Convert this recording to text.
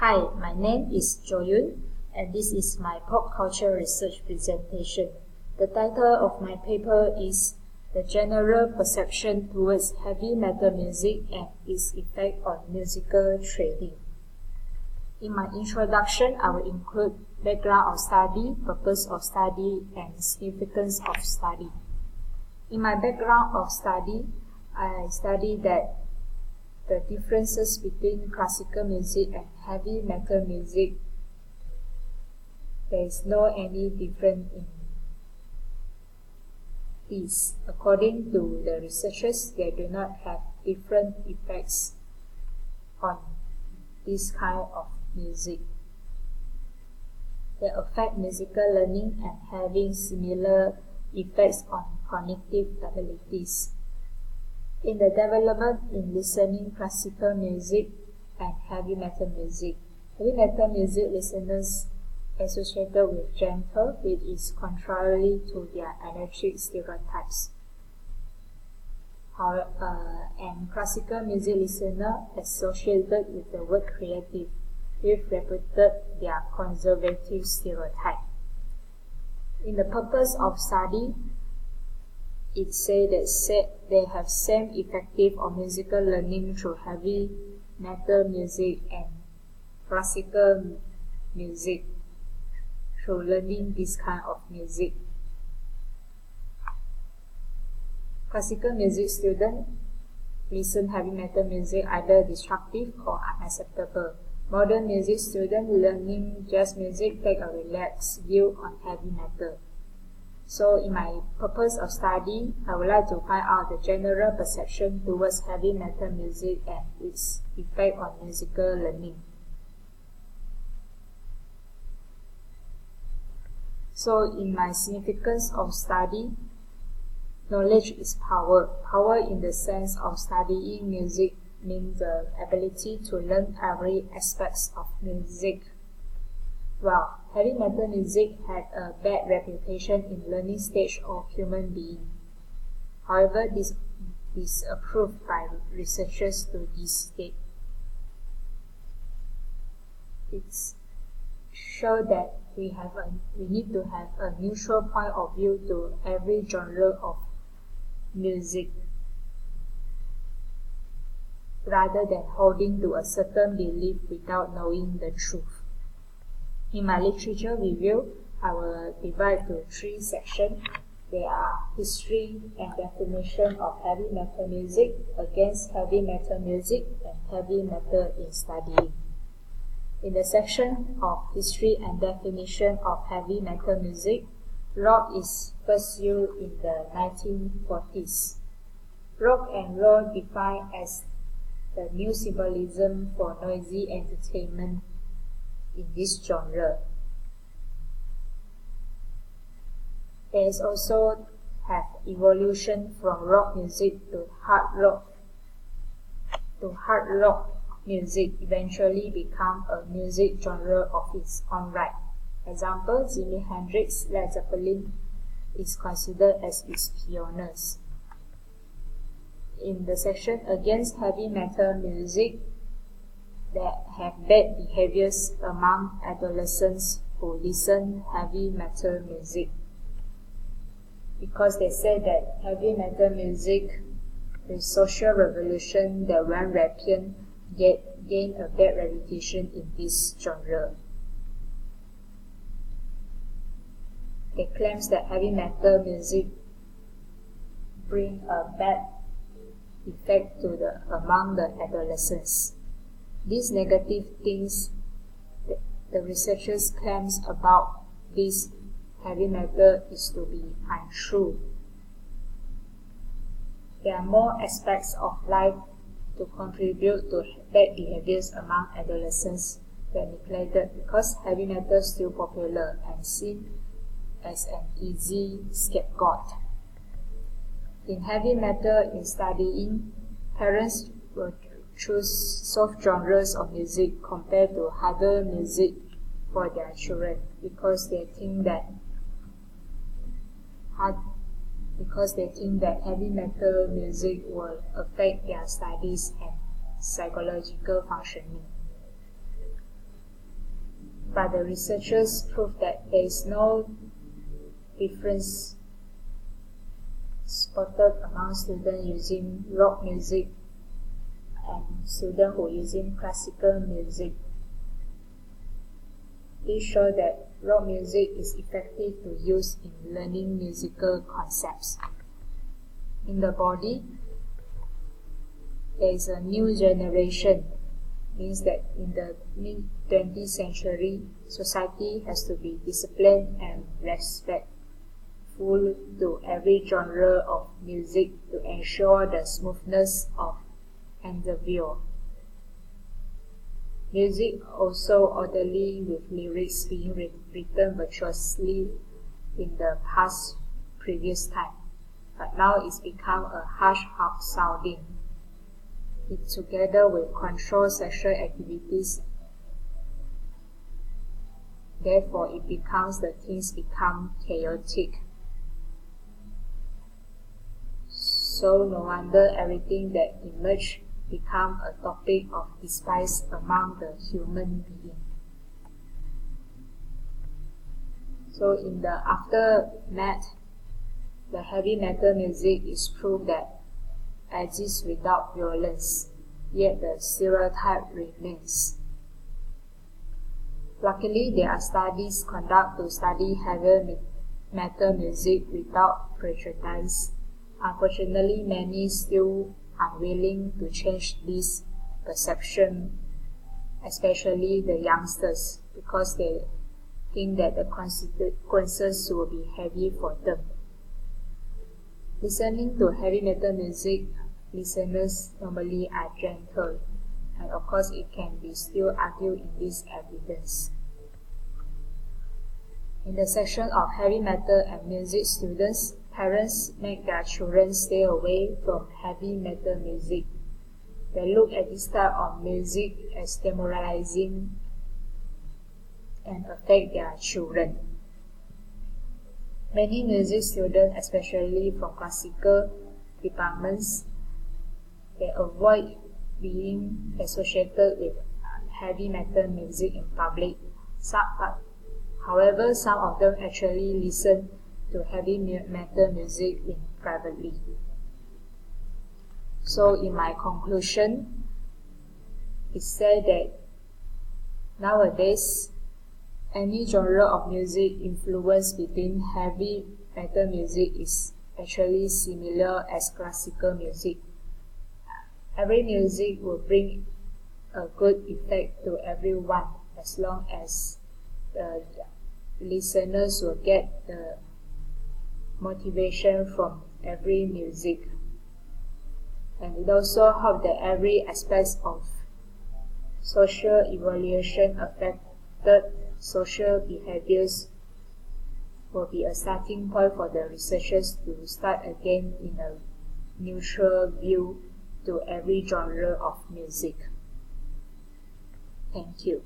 Hi, my name is Jo Yun, and this is my pop culture research presentation. The title of my paper is The General Perception Towards Heavy Metal Music and Its Effect on Musical Trading. In my introduction, I will include background of study, purpose of study, and significance of study. In my background of study, I study that the differences between classical music and heavy metal music, there is no any difference in these. According to the researchers, they do not have different effects on this kind of music. They affect musical learning and having similar effects on cognitive abilities. In the development in listening classical music and heavy metal music listeners associated with gentle, which is contrary to their energetic stereotypes. And classical music listeners associated with the word creative, which repeated their conservative stereotype. In the purpose of study, it said that they have same effective on musical learning through heavy metal music and classical music through learning this kind of music. Classical music students listen heavy metal music either destructive or unacceptable. Modern music students learning jazz music take a relaxed view on heavy metal. So in my purpose of study, I would like to find out the general perception towards heavy metal music and its effect on musical learning. So in my significance of study, knowledge is power. Power in the sense of studying music means the ability to learn every aspect of music. Well, heavy metal music had a bad reputation in learning stage of human being. However, this is approved by researchers to this date. It's shows that we need to have a neutral point of view to every genre of music, rather than holding to a certain belief without knowing the truth. In my literature review, I will divide to 3 sections. They are history and definition of heavy metal music, against heavy metal music, and heavy metal in studying. In the section of history and definition of heavy metal music, rock is first used in the 1940s. Rock and roll defined as the new symbolism for noisy entertainment in this genre. There is also have evolution from rock music to hard rock music, eventually become a music genre of its own right. Example, Jimi Hendrix, Led Zeppelin is considered as its pioneers. In the section against heavy metal music, that have bad behaviors among adolescents who listen heavy metal music, because they say that heavy metal music, the social revolution that went rampant, gained a bad reputation in this genre. They claim that heavy metal music bring a bad effect to among the adolescents. These negative things the researchers claims about this heavy metal is to be untrue. There are more aspects of life to contribute to bad behaviors among adolescents that neglected, because heavy metal is still popular and seen as an easy scapegoat. In heavy metal in studying, parents will choose soft genres of music compared to harder music for their children, because they think that heavy metal music will affect their studies and psychological functioning. but the researchers proved that there is no difference spotted among students using rock music and students who are using classical music. This shows that rock music is effective to use in learning musical concepts. In the body, there is a new generation, means that in the mid-20th century, society has to be disciplined and respectful to every genre of music to ensure the smoothness of interview. Music also orderly with lyrics being written virtuously in the previous time, but now it's become a harsh sounding. It together with controlled sexual activities, therefore things become chaotic. So no wonder everything that emerged become a topic of despise among the human being. So in the aftermath, the heavy metal music is proof that exists without violence, yet the stereotype remains. Luckily, there are studies conducted to study heavy metal music without prejudice. Unfortunately, many still unwilling to change this perception, especially the youngsters, because they think that the consequences will be heavy for them. Listening to heavy metal music, listeners normally are gentle, and of course it can be still argued in this evidence. In the section of heavy metal and music students, parents make their children stay away from heavy metal music. They look at this type of music as demoralizing and affect their children. Many music students, especially from classical departments, they avoid being associated with heavy metal music in public. However, some of them actually listen to heavy metal music privately. So in my conclusion, it said that nowadays, any genre of music influence between heavy metal music is actually similar as classical music. Every music will bring a good effect to everyone as long as the listeners will get the motivation from every music. And it also helps that every aspect of social evolution affected social behaviors will be a starting point for the researchers to start again in a neutral view to every genre of music. Thank you.